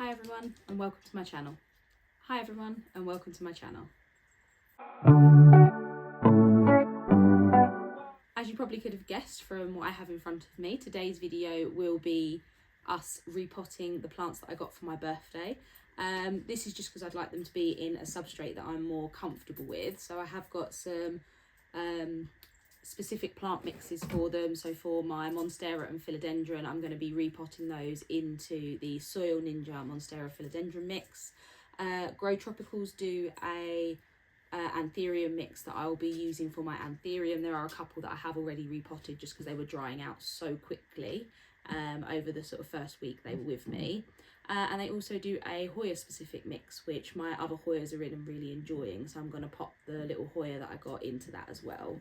Hi everyone and welcome to my channel. Hi everyone and welcome to my channel. As you probably could have guessed from what I have in front of me, today's video will be us repotting the plants that I got for my birthday. This is just because I'd like them to be in a substrate that I'm more comfortable with. So I have got some specific plant mixes for them. So for my Monstera and Philodendron, I'm going to be repotting those into the Soil Ninja Monstera Philodendron mix. Grow Tropicals do a anthurium mix that I will be using for my anthurium. There are a couple that I have already repotted just because they were drying out so quickly over the sort of first week they were with me. And they also do a Hoya specific mix, which my other Hoyas are in and really enjoying. So I'm going to pop the little Hoya that I got into that as well.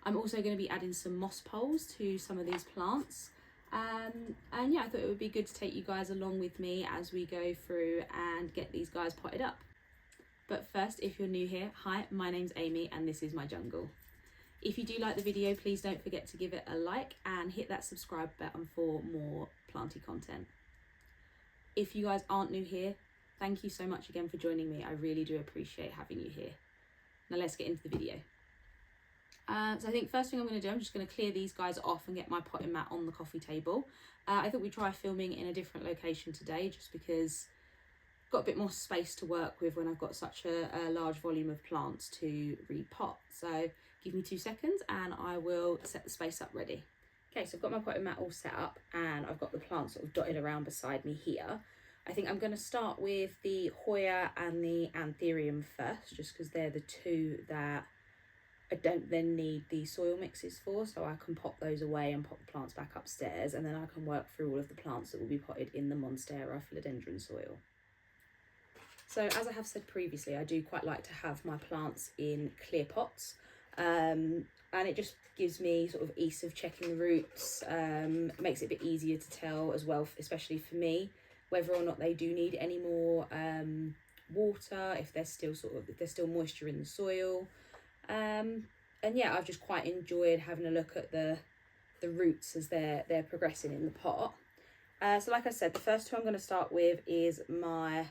I'm also going to be adding some moss poles to some of these plants. And yeah, I thought it would be good to take you guys along with me as we go through and get these guys potted up. But first, if you're new here, hi, my name's Amy and this is my jungle. If you do like the video, please don't forget to give it a like and hit that subscribe button for more planty content. If you guys aren't new here, thank you so much again for joining me. I really do appreciate having you here. Now let's get into the video. So I think first thing I'm going to do, I'm just going to clear these guys off and get my potting mat on the coffee table. I thought we'd try filming in a different location today just because I've got a bit more space to work with when I've got such a large volume of plants to repot. So give me 2 seconds and I will set the space up ready. Okay, so I've got my potting mat all set up and I've got the plants sort of dotted around beside me here. I think I'm going to start with the Hoya and the anthurium first, just because they're the two that I don't then need the soil mixes for, so I can pop those away and pop the plants back upstairs, and then I can work through all of the plants that will be potted in the Monstera Philodendron soil. So as I have said previously, I do quite like to have my plants in clear pots, and it just gives me sort of ease of checking the roots, makes it a bit easier to tell as well, especially for me, whether or not they do need any more water, if there's still moisture in the soil. And yeah, I've just quite enjoyed having a look at the roots as they're progressing in the pot. So like I said, the first two I'm going to start with is my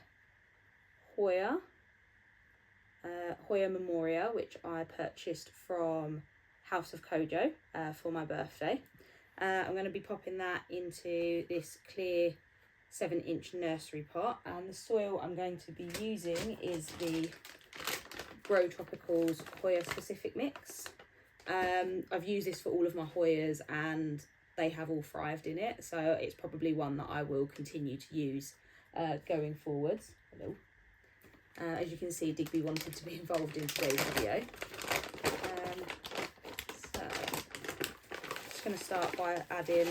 Hoya Memoria, which I purchased from House of Kojo for my birthday. I'm going to be popping that into this clear 7-inch nursery pot, and the soil I'm going to be using is the Grow Tropicals Hoya specific mix. I've used this for all of my Hoyas and they have all thrived in it, so it's probably one that I will continue to use going forwards. Hello. As you can see, Digby wanted to be involved in today's video. So I'm just going to start by adding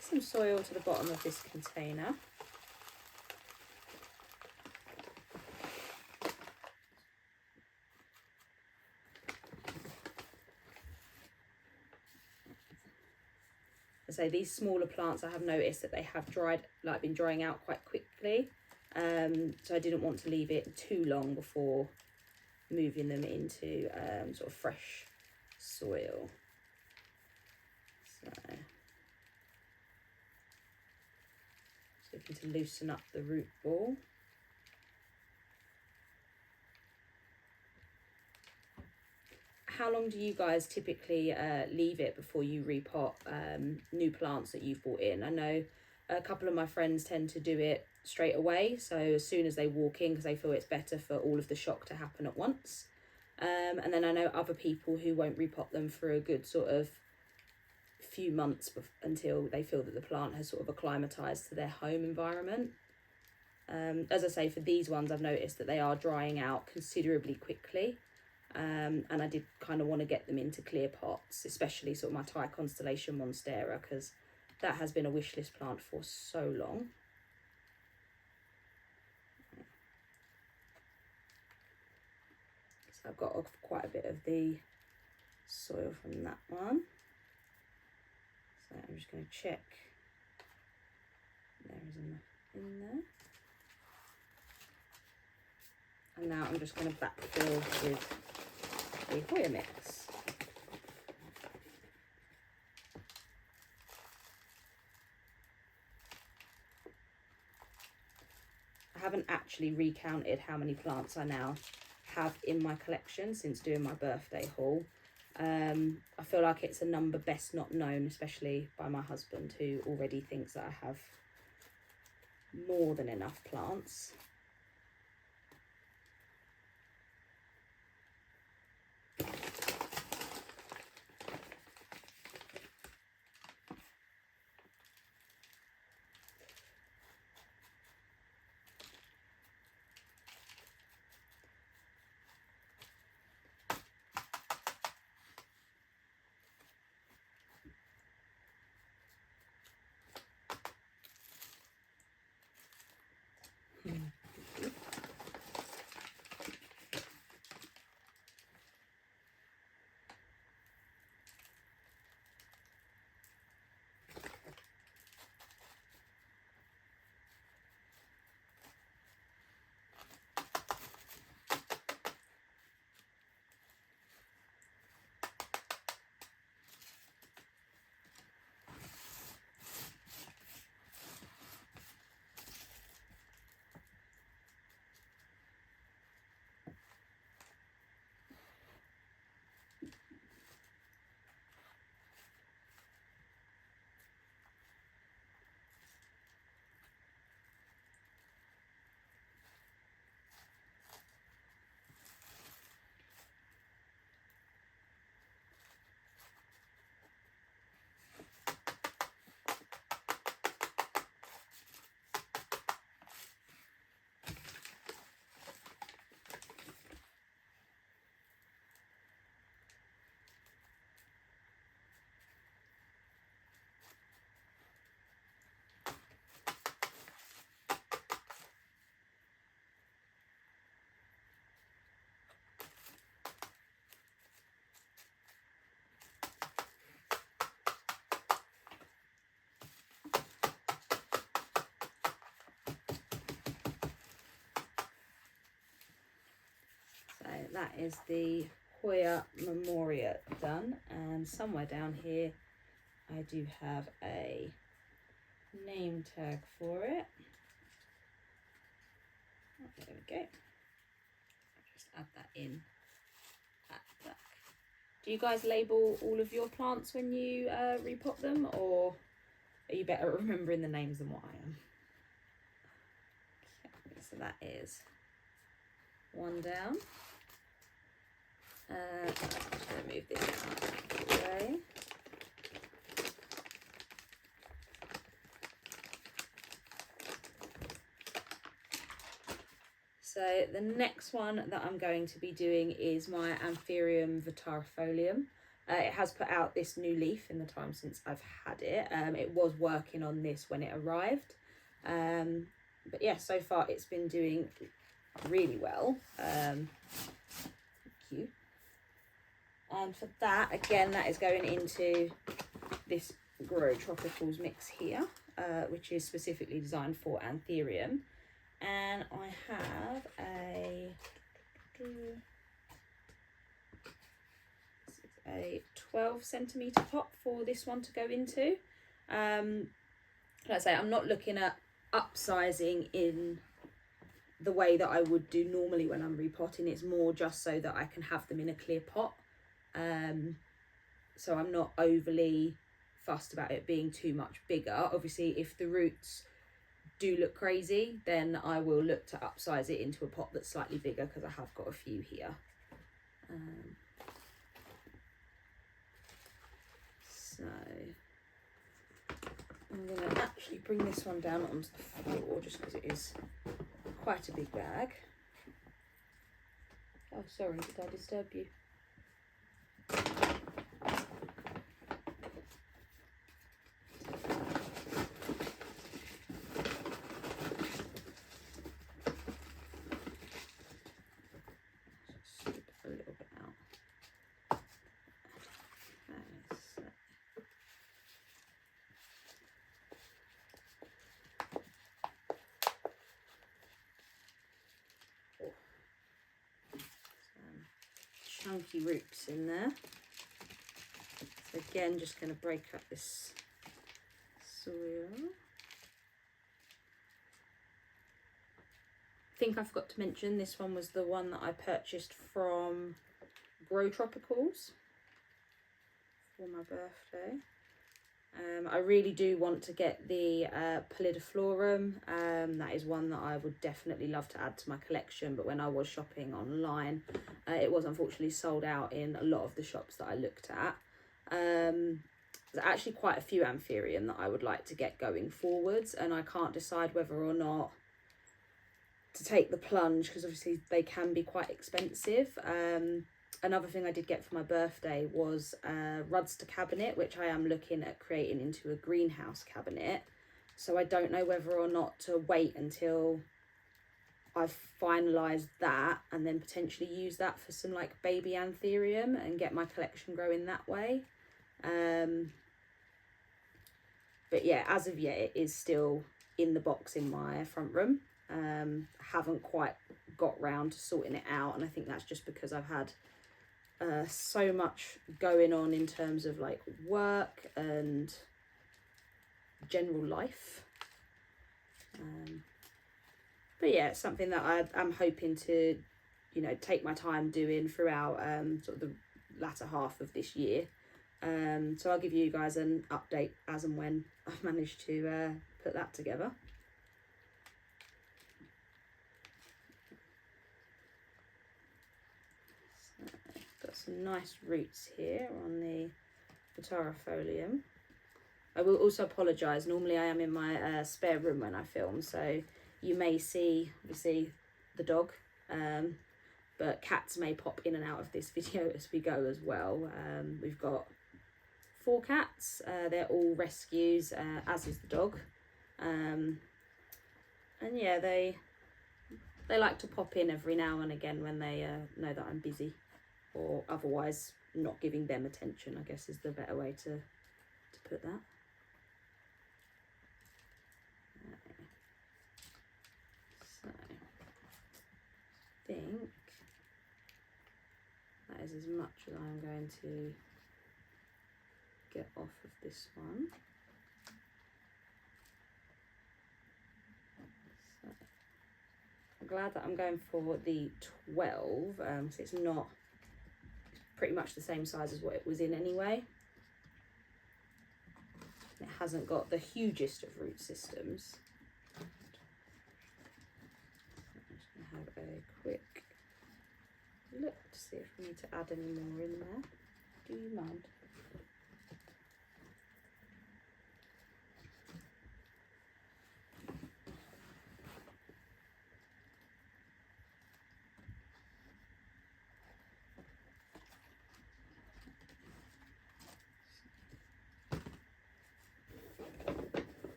some soil to the bottom of this container. So these smaller plants, I have noticed that they have been drying out quite quickly. So I didn't want to leave it too long before moving them into sort of fresh soil. So just looking to loosen up the root ball. How long do you guys typically leave it before you repot new plants that you've brought in? I know a couple of my friends tend to do it straight away, so as soon as they walk in, because they feel it's better for all of the shock to happen at once. And then I know other people who won't repot them for a good sort of few months until they feel that the plant has sort of acclimatized to their home environment. As I say, for these ones, I've noticed that they are drying out considerably quickly. And I did kind of want to get them into clear pots, especially sort of my Thai Constellation Monstera, because that has been a wish list plant for so long. So I've got off quite a bit of the soil from that one. So I'm just going to check there isn't enough in there. And now I'm just going to backfill with the Hoya mix. haven't actually recounted how many plants I now have in my collection since doing my birthday haul. I feel like it's a number best not known, especially by my husband, who already thinks that I have more than enough plants. So that is the Hoya Memoria done, and somewhere down here I do have a name tag for it. Oh, there we go. I'll just add that in at the back. Do you guys label all of your plants when you repot them, or are you better at remembering the names than what I am? Okay, so that is one down. I'm just going to move this out of the way. So the next one that I'm going to be doing is my Anthurium vitarifolium. It has put out this new leaf in the time since I've had it. It was working on this when it arrived. But yeah, so far it's been doing really well. Thank you. And for that, again, that is going into this Grow Tropicals mix here, which is specifically designed for Anthurium. And I have a 12 centimetre pot for this one to go into. Like I say, I'm not looking at upsizing in the way that I would do normally when I'm repotting. It's more just so that I can have them in a clear pot. So I'm not overly fussed about it being too much bigger. Obviously, if the roots do look crazy, then I will look to upsize it into a pot that's slightly bigger, because I have got a few here. So I'm going to actually bring this one down onto the floor just because it is quite a big bag. Oh, sorry, did I disturb you? Chunky roots in there. So again, just going to break up this soil. think I forgot to mention this one was the one that I purchased from Grow Tropicals for my birthday. I really do want to get the Pallidiflorum. That is one that I would definitely love to add to my collection, but when I was shopping online, it was unfortunately sold out in a lot of the shops that I looked at. There's actually quite a few Anthurium that I would like to get going forwards, and I can't decide whether or not to take the plunge, because obviously they can be quite expensive. Another thing I did get for my birthday was a Rudster cabinet, which I am looking at creating into a greenhouse cabinet. So I don't know whether or not to wait until I've finalised that and then potentially use that for some like baby Anthurium and get my collection growing that way. But yeah, as of yet, it is still in the box in my front room. Haven't quite got round to sorting it out, and I think that's just because I've had so much going on in terms of like work and general life. But yeah, it's something that I'm hoping to, you know, take my time doing throughout sort of the latter half of this year. So I'll give you guys an update as and when I've managed to put that together. Some nice roots here on the Botarifolium. I will also apologise, normally I am in my spare room when I film, so you may see obviously the dog, but cats may pop in and out of this video as we go as well. We've got 4 cats, they're all rescues, as is the dog, and yeah, they like to pop in every now and again when they know that I'm busy, or otherwise not giving them attention, I guess is the better way to put that. So, I think that is as much as I'm going to get off of this one. So, I'm glad that I'm going for the 12, so it's not pretty much the same size as what it was in anyway. It hasn't got the hugest of root systems. I'm just going to have a quick look to see if we need to add any more in there. Do you mind?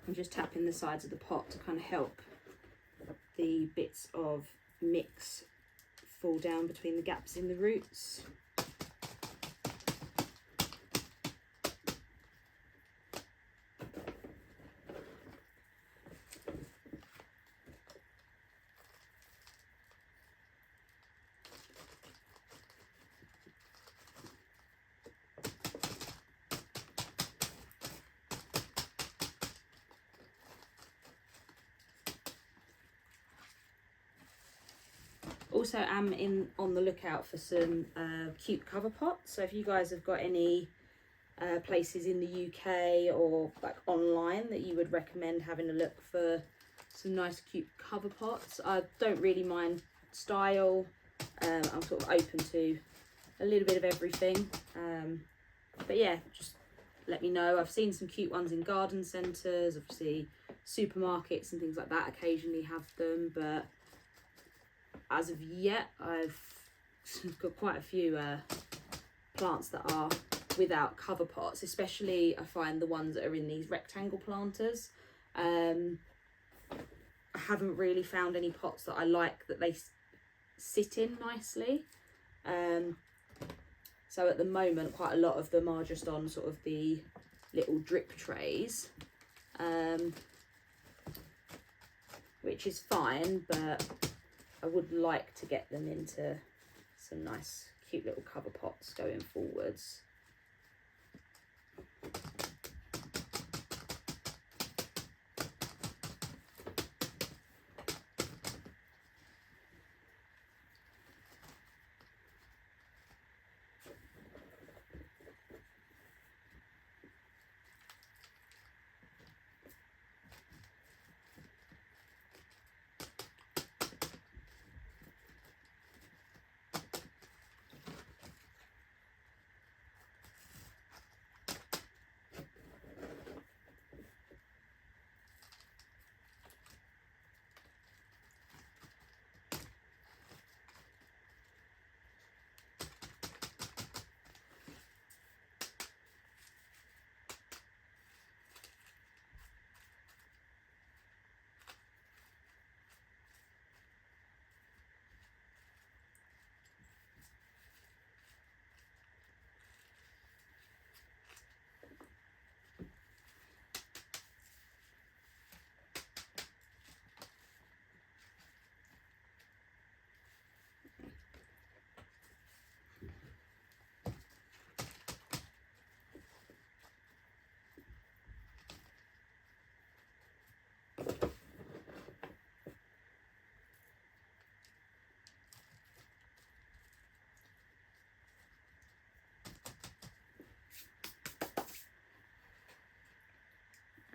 I'm just tapping the sides of the pot to kind of help the bits of mix fall down between the gaps in the roots. Also am on the lookout for some cute cover pots, so if you guys have got any places in the UK or like online that you would recommend having a look for some nice cute cover pots. I don't really mind style, I'm sort of open to a little bit of everything, but yeah, just let me know. I've seen some cute ones in garden centres, obviously supermarkets and things like that occasionally have them, but as of yet I've got quite a few plants that are without cover pots, especially I find the ones that are in these rectangle planters. I haven't really found any pots that I like that they sit in nicely. So at the moment quite a lot of them are just on sort of the little drip trays, which is fine, but I would like to get them into some nice cute little cover pots going forwards.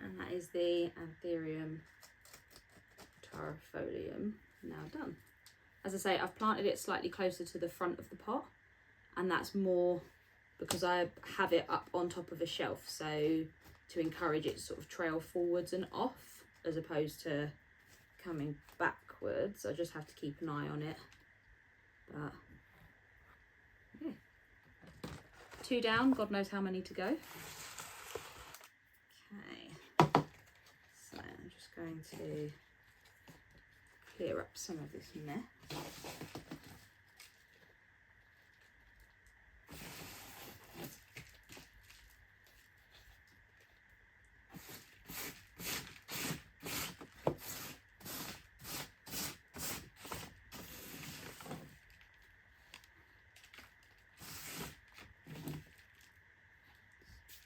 And that is the Anthurium tarifolium now done. As I say, I've planted it slightly closer to the front of the pot, and that's more because I have it up on top of a shelf, so to encourage it to sort of trail forwards and off as opposed to coming backwards. I just have to keep an eye on it. But yeah, 2 down, God knows how many to go. I'm just going to clear up some of this mess.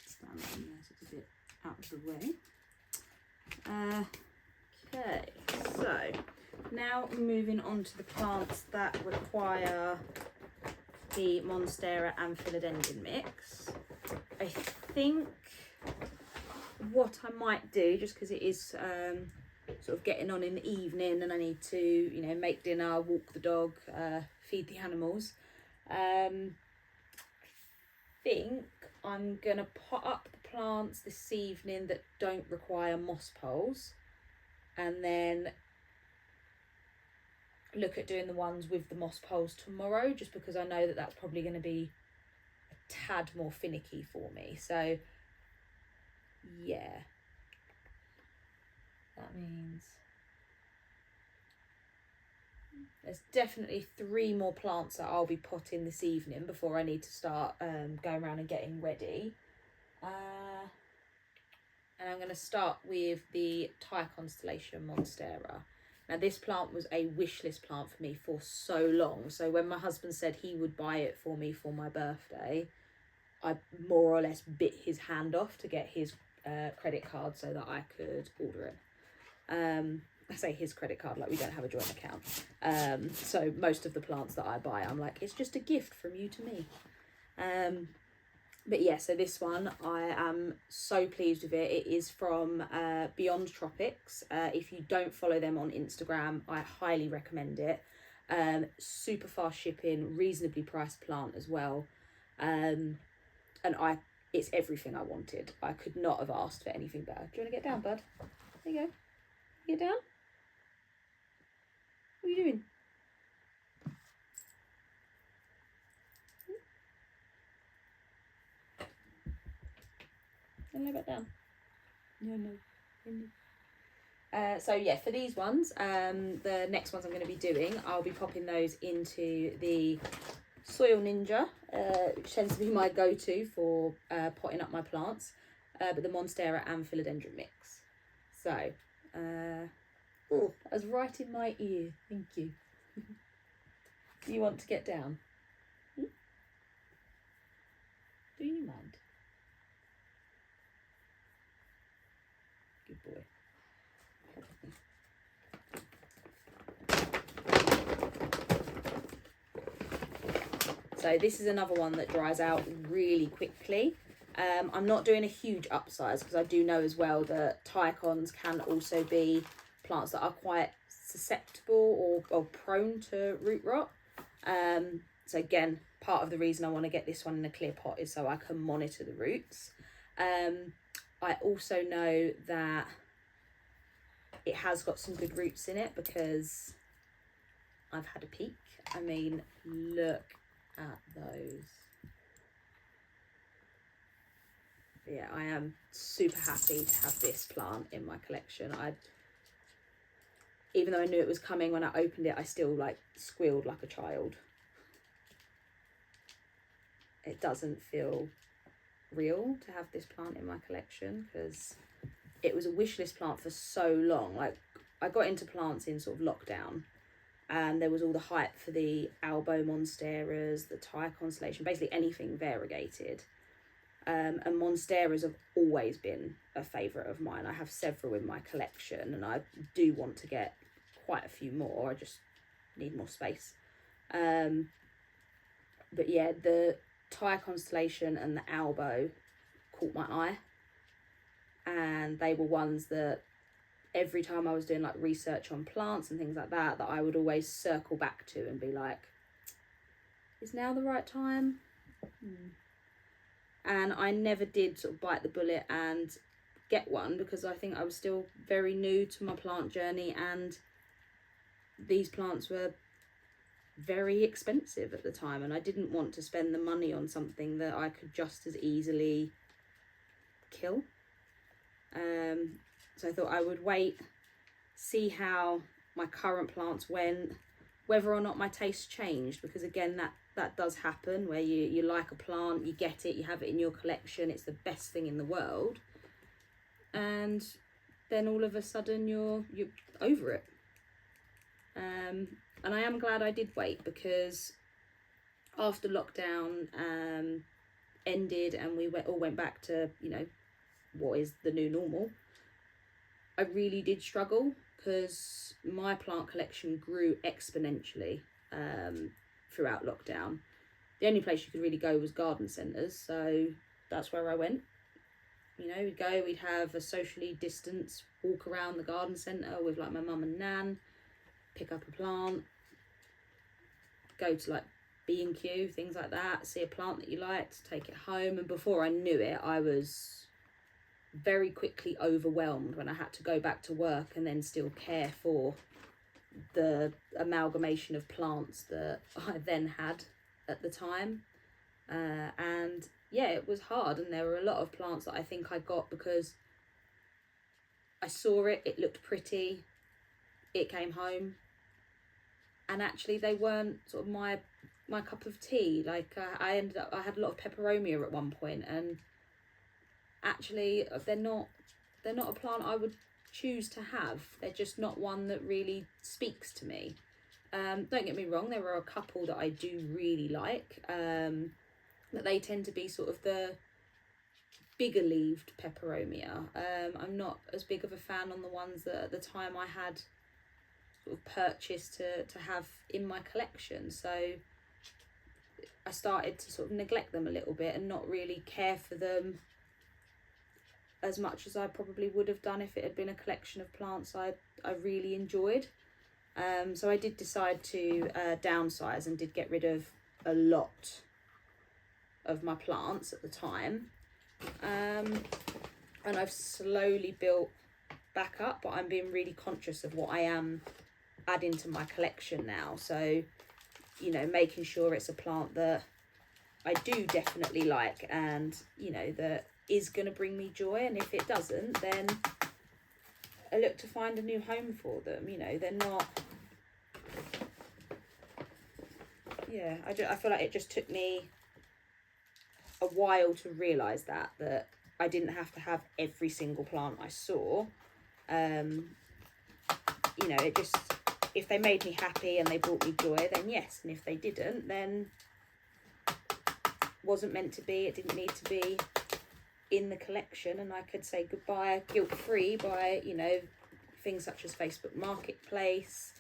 Stand that in there so it's a bit out of the way. Okay, so now moving on to the plants that require the Monstera and Philodendron mix. I think what I might do, just because it is sort of getting on in the evening and I need to, you know, make dinner, walk the dog, feed the animals, I think I'm going to pot up the plants this evening that don't require moss poles, and then look at doing the ones with the moss poles tomorrow, just because I know that that's probably going to be a tad more finicky for me. So yeah, that means there's definitely 3 more plants that I'll be potting this evening before I need to start going around and getting ready. And I'm going to start with the Thai constellation Monstera. Now this plant was a wish list plant for me for so long. So when my husband said he would buy it for me for my birthday, I more or less bit his hand off to get his credit card so that I could order it. I say his credit card like we don't have a joint account. So most of the plants that I buy, I'm like, it's just a gift from you to me. But yeah, so this one, I am so pleased with it. It is from Beyond Tropics. If you don't follow them on Instagram, I highly recommend it. Super fast shipping, reasonably priced plant as well. And I it's everything I wanted. I could not have asked for anything better. Do you want to get down, bud? There you go. Get down. What are you doing? And lay back down. No. So yeah, for these ones, the next ones I'm going to be doing, I'll be popping those into the Soil Ninja, which tends to be my go-to for potting up my plants, but the Monstera and Philodendron mix. So, oh, that was right in my ear. Thank you. Do you want to get down? Do you mind? Good boy. So this is another one that dries out really quickly. I'm not doing a huge upsize because I do know as well that Tycons can also be plants that are quite susceptible or prone to root rot. So again, part of the reason I want to get this one in a clear pot is so I can monitor the roots. I also know that it has got some good roots in it because I've had a peek. I mean, look at those. Yeah, I am super happy to have this plant in my collection. Even though I knew it was coming when I opened it, I still like squealed like a child. It doesn't feel real to have this plant in my collection because it was a wish list plant for so long. Like, I got into plants in sort of lockdown, and there was all the hype for the Albo Monsteras, the Thai Constellation, basically anything variegated. And Monsteras have always been a favourite of mine. I have several in my collection, and I do want to get quite a few more. I just need more space. But yeah, the Thai Constellation and the Albo caught my eye, and they were ones that every time I was doing like research on plants and things like that, that I would always circle back to and be like, is now the right time? And I never did sort of bite the bullet and get one because I think I was still very new to my plant journey, and these plants were very expensive at the time, and I didn't want to spend the money on something that I could just as easily kill. So I thought I would wait, see how my current plants went, whether or not my taste changed, because again, that does happen where you like a plant, you get it, you have it in your collection, it's the best thing in the world, and then all of a sudden you're over it. And I am glad I did wait, because after lockdown ended and we all went back to, you know, what is the new normal, I really did struggle because my plant collection grew exponentially throughout lockdown. The only place you could really go was garden centres, so that's where I went. You know, we'd have a socially distanced walk around the garden centre with like my mum and nan, pick up a plant, go to like B&Q, things like that, see a plant that you liked, take it home. And before I knew it, I was very quickly overwhelmed when I had to go back to work and then still care for the amalgamation of plants that I then had at the time. And yeah, it was hard, and there were a lot of plants that I think I got because I saw it looked pretty, it came home, and actually they weren't sort of my cup of tea. Like I had a lot of peperomia at one point, and actually they're not a plant I would choose to have. They're just not one that really speaks to me. Don't get me wrong, there are a couple that I do really like, but they tend to be sort of the bigger leaved peperomia. I'm not as big of a fan on the ones that at the time I had sort of purchased to have in my collection. So I started to sort of neglect them a little bit and not really care for them as much as I probably would have done if it had been a collection of plants I really enjoyed. So I did decide to downsize and did get rid of a lot of my plants at the time. and I've slowly built back up, but I'm being really conscious of what I am adding to my collection now. So, you know, making sure it's a plant that I do definitely like, and, you know, that is going to bring me joy. And if it doesn't, then I look to find a new home for them. You know, they're not, yeah, I feel like it just took me a while to realise that I didn't have to have every single plant I saw. You know, it just, if they made me happy and they brought me joy, then yes. And if they didn't, then wasn't meant to be. It didn't need to be in the collection, and I could say goodbye guilt-free by, you know, things such as Facebook Marketplace,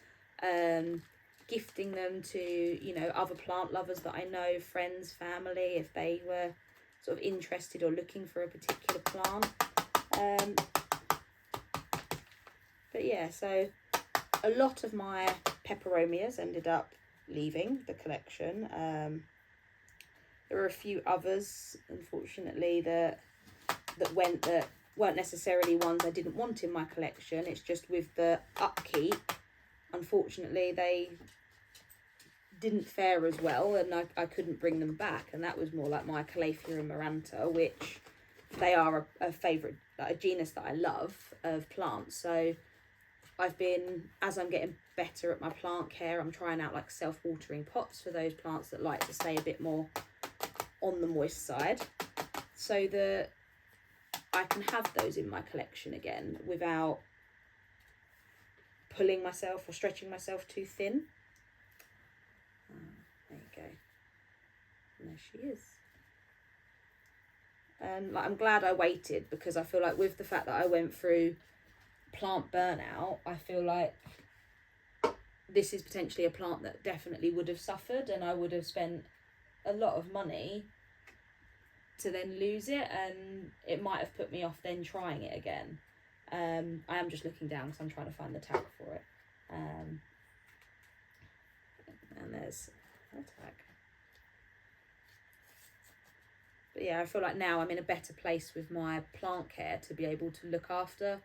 gifting them to, you know, other plant lovers that I know, friends, family, if they were sort of interested or looking for a particular plant. But yeah, so a lot of my peperomias ended up leaving the collection. There were a few others, unfortunately, that weren't necessarily ones I didn't want in my collection. It's just with the upkeep, unfortunately, they didn't fare as well, and I couldn't bring them back. And that was more like my Calathea and Maranta, which they are a favourite, a genus that I love of plants. So I've been, as I'm getting better at my plant care, I'm trying out like self-watering pots for those plants that like to stay a bit more on the moist side, so that I can have those in my collection again without pulling myself or stretching myself too thin. There you go. And there she is. And like, I'm glad I waited, because I feel like with the fact that I went through plant burnout, I feel like this is potentially a plant that definitely would have suffered, and I would have spent a lot of money to then lose it, and it might have put me off then trying it again. I am just looking down because I'm trying to find the tag for it. And there's a tag. But yeah, I feel like now I'm in a better place with my plant care to be able to look after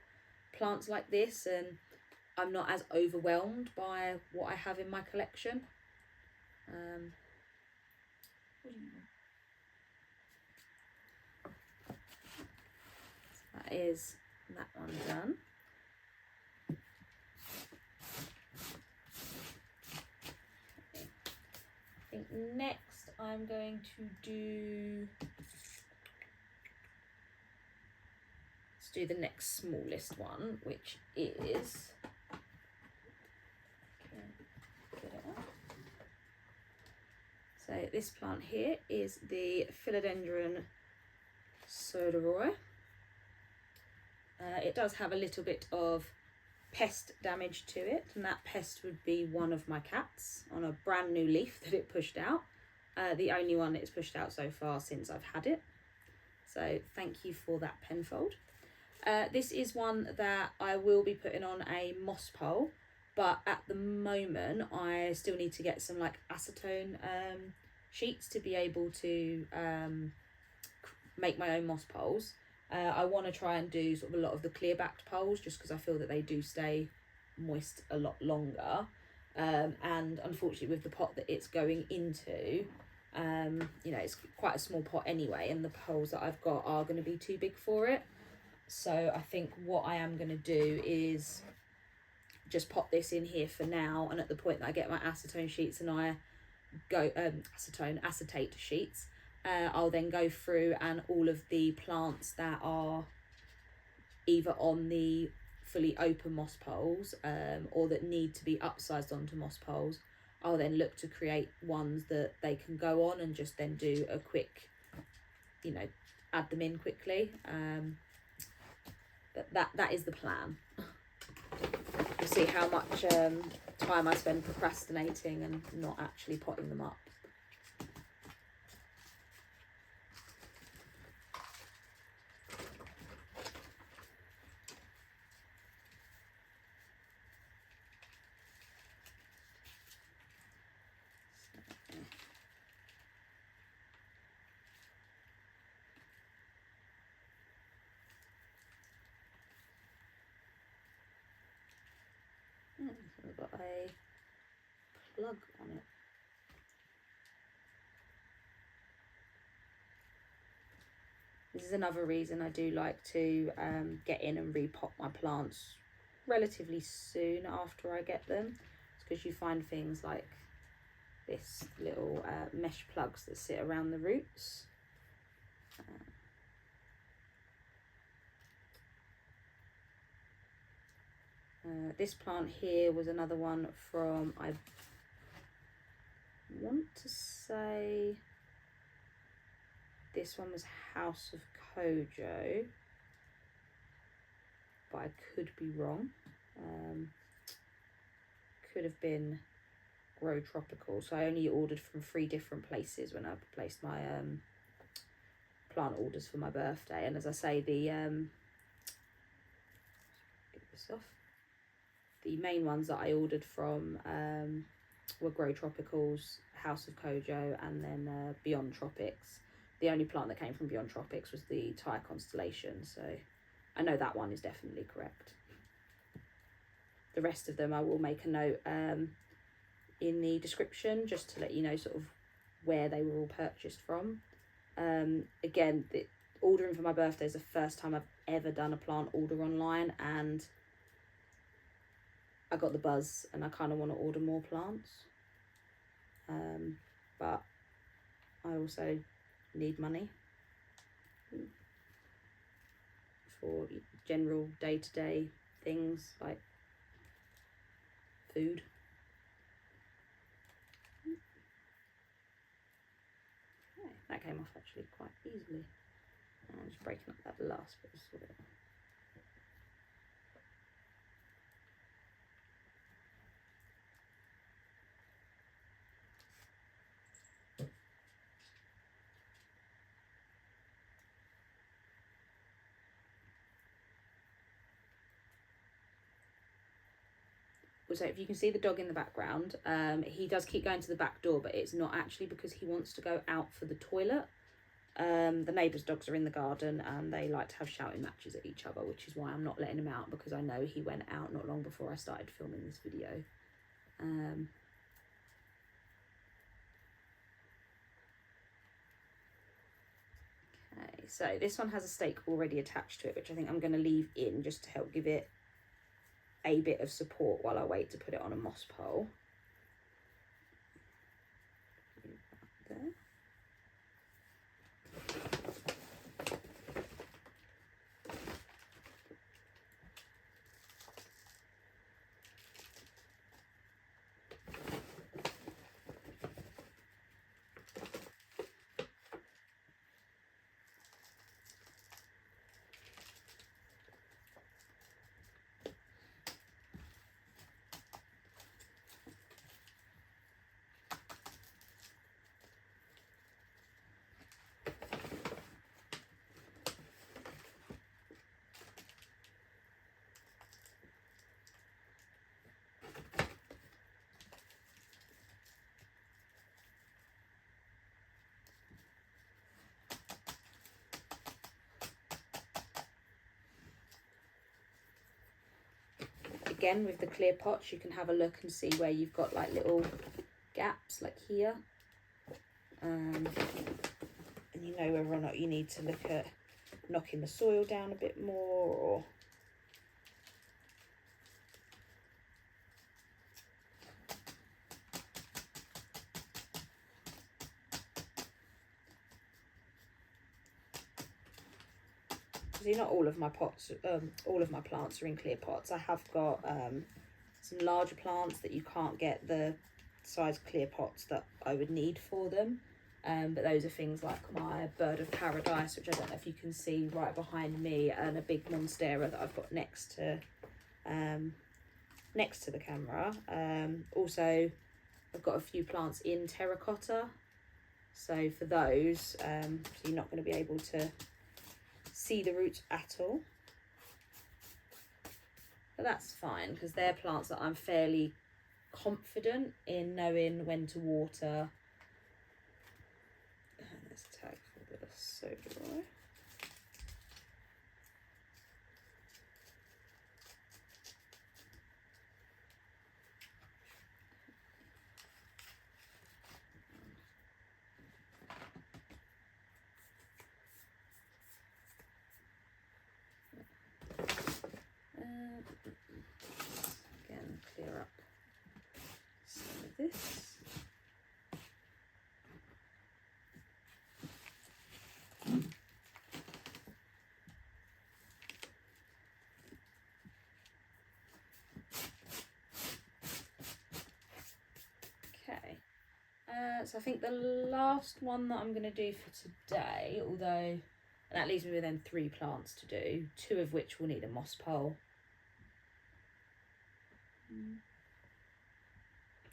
plants like this, and I'm not as overwhelmed by what I have in my collection. That is that one done. Okay. I think next I'm going to do, let's do the next smallest one, which is, get it up. So this plant here is the Philodendron Soderoy. It does have a little bit of pest damage to it, and that pest would be one of my cats on a brand new leaf that it pushed out. The only one it's pushed out so far since I've had it. So thank you for that, Penfold. This is one that I will be putting on a moss pole, but at the moment I still need to get some like acetone sheets to be able to make my own moss poles. I want to try and do sort of a lot of the clear backed poles, just because I feel that they do stay moist a lot longer. And unfortunately with the pot that it's going into, you know, it's quite a small pot anyway, and the poles that I've got are going to be too big for it. So I think what I am going to do is just pop this in here for now, and at the point that I get my acetone sheets and I go acetate sheets, I'll then go through, and all of the plants that are either on the fully open moss poles or that need to be upsized onto moss poles, I'll then look to create ones that they can go on and just then do a quick, you know, add them in quickly. But that is the plan. We'll see how much time I spend procrastinating and not actually potting them up. I've got a plug on it. This is another reason I do like to get in and repot my plants relatively soon after I get them. It's because you find things like this little mesh plugs that sit around the roots. This plant here was another one from, I want to say, this one was House of Kojo, but I could be wrong. Could have been Grow Tropicals. So I only ordered from 3 different places when I placed my plant orders for my birthday. And as I say, the get this off. The main ones that I ordered from were Grow Tropicals, House of Kojo, and then Beyond Tropics. The only plant that came from Beyond Tropics was the Thai Constellation, so I know that one is definitely correct. The rest of them I will make a note in the description, just to let you know sort of where they were all purchased from. Again, ordering for my birthday is the first time I've ever done a plant order online, and I got the buzz and I kind of want to order more plants. But I also need money for general day-to-day things like food. Okay, that came off actually quite easily. I'm just breaking up that last bit of soil. So if you can see the dog in the background, he does keep going to the back door, but it's not actually because he wants to go out for the toilet. The neighbours' dogs are in the garden and they like to have shouting matches at each other, which is why I'm not letting him out, because I know he went out not long before I started filming this video. Okay, so this one has a stake already attached to it, which I think I'm going to leave in just to help give it a bit of support while I wait to put it on a moss pole. There. Again, with the clear pots, you can have a look and see where you've got like little gaps, like here. And you know whether or not you need to look at knocking the soil down a bit more, or see, not all of my pots, all of my plants are in clear pots. I have got some larger plants that you can't get the size clear pots that I would need for them. But those are things like my bird of paradise, which I don't know if you can see right behind me, and a big monstera that I've got next to the camera. Also, I've got a few plants in terracotta. So for those, so you're not going to be able to see the roots at all. But that's fine, because they're plants that I'm fairly confident in knowing when to water. Let's tag for a bit of soda oil. this. Okay, so I think the last one that I'm going to do for today, although that leaves me with then 3 plants to do, 2 of which will need a moss pole.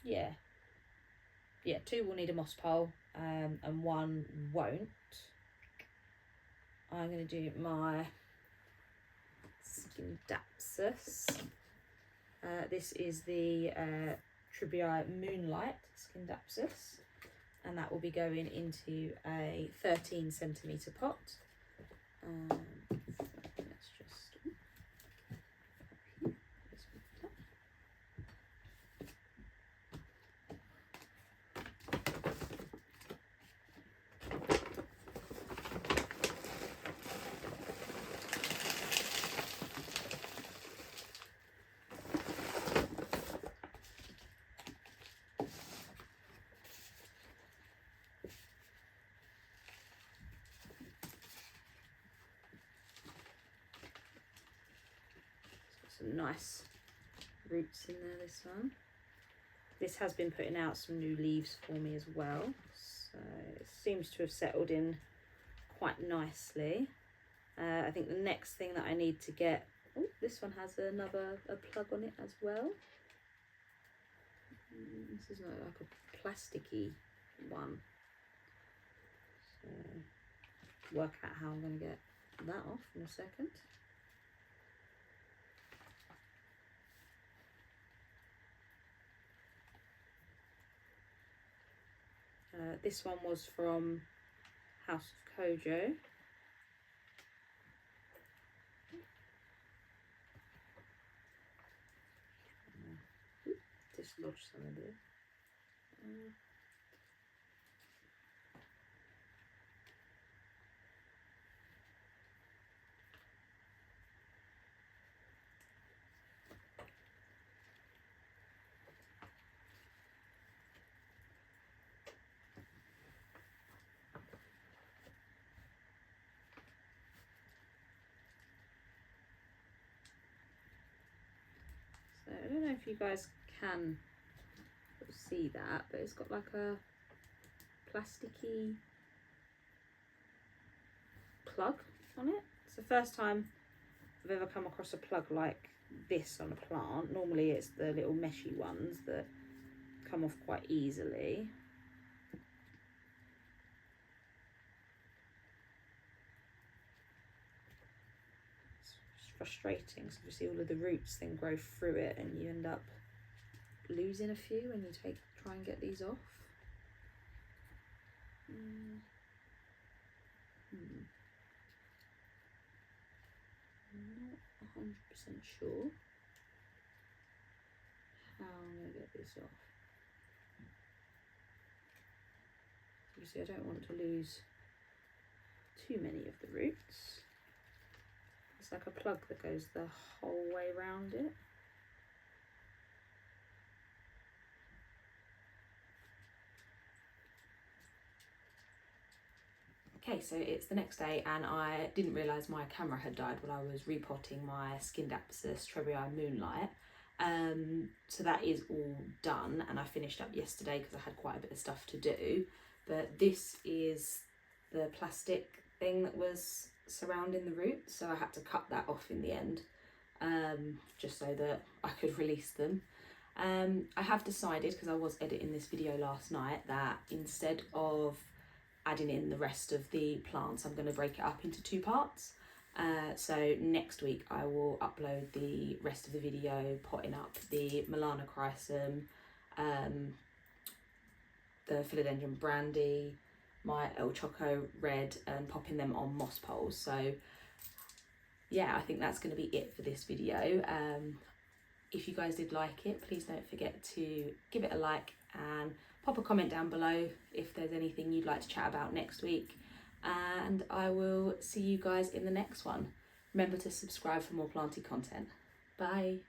Yeah, 2 will need a moss pole, and 1 won't. I'm going to do my Scindapsus. This is the Tribii Moonlight Scindapsus, and that will be going into a 13cm pot. Let's just some nice roots in there, this one. This has been putting out some new leaves for me as well, so it seems to have settled in quite nicely. I think the next thing that I need to get, oh, this one has a plug on it as well. This is not like a plasticky one, so work out how I'm going to get that off in a second. This one was from House of Kojo. Dislodge some of this. So I don't know if you guys can see that, but it's got like a plasticky plug on it. It's the first time I've ever come across a plug like this on a plant. Normally it's the little meshy ones that come off quite easily. It's frustrating because obviously all of the roots then grow through it and you end up losing a few when you try and get these off. I'm not 100% sure how I'm going to get this off. Obviously I don't want to lose too many of the roots. It's like a plug that goes the whole way around it. Okay, so it's the next day and I didn't realise my camera had died when I was repotting my Scindapsus Tribii Moonlight. So that is all done and I finished up yesterday because I had quite a bit of stuff to do. But this is the plastic thing that was surrounding the root, so I had to cut that off in the end, just so that I could release them. I have decided, because I was editing this video last night, that instead of adding in the rest of the plants, I'm going to break it up into 2 parts. So next week I will upload the rest of the video potting up the Milana Chrysum, the Philodendron Brandy, my El Choco Red, and popping them on moss poles. So yeah, I think that's going to be it for this video. If you guys did like it, please don't forget to give it a like and pop a comment down below if there's anything you'd like to chat about next week. And I will see you guys in the next one. Remember to subscribe for more planty content. Bye.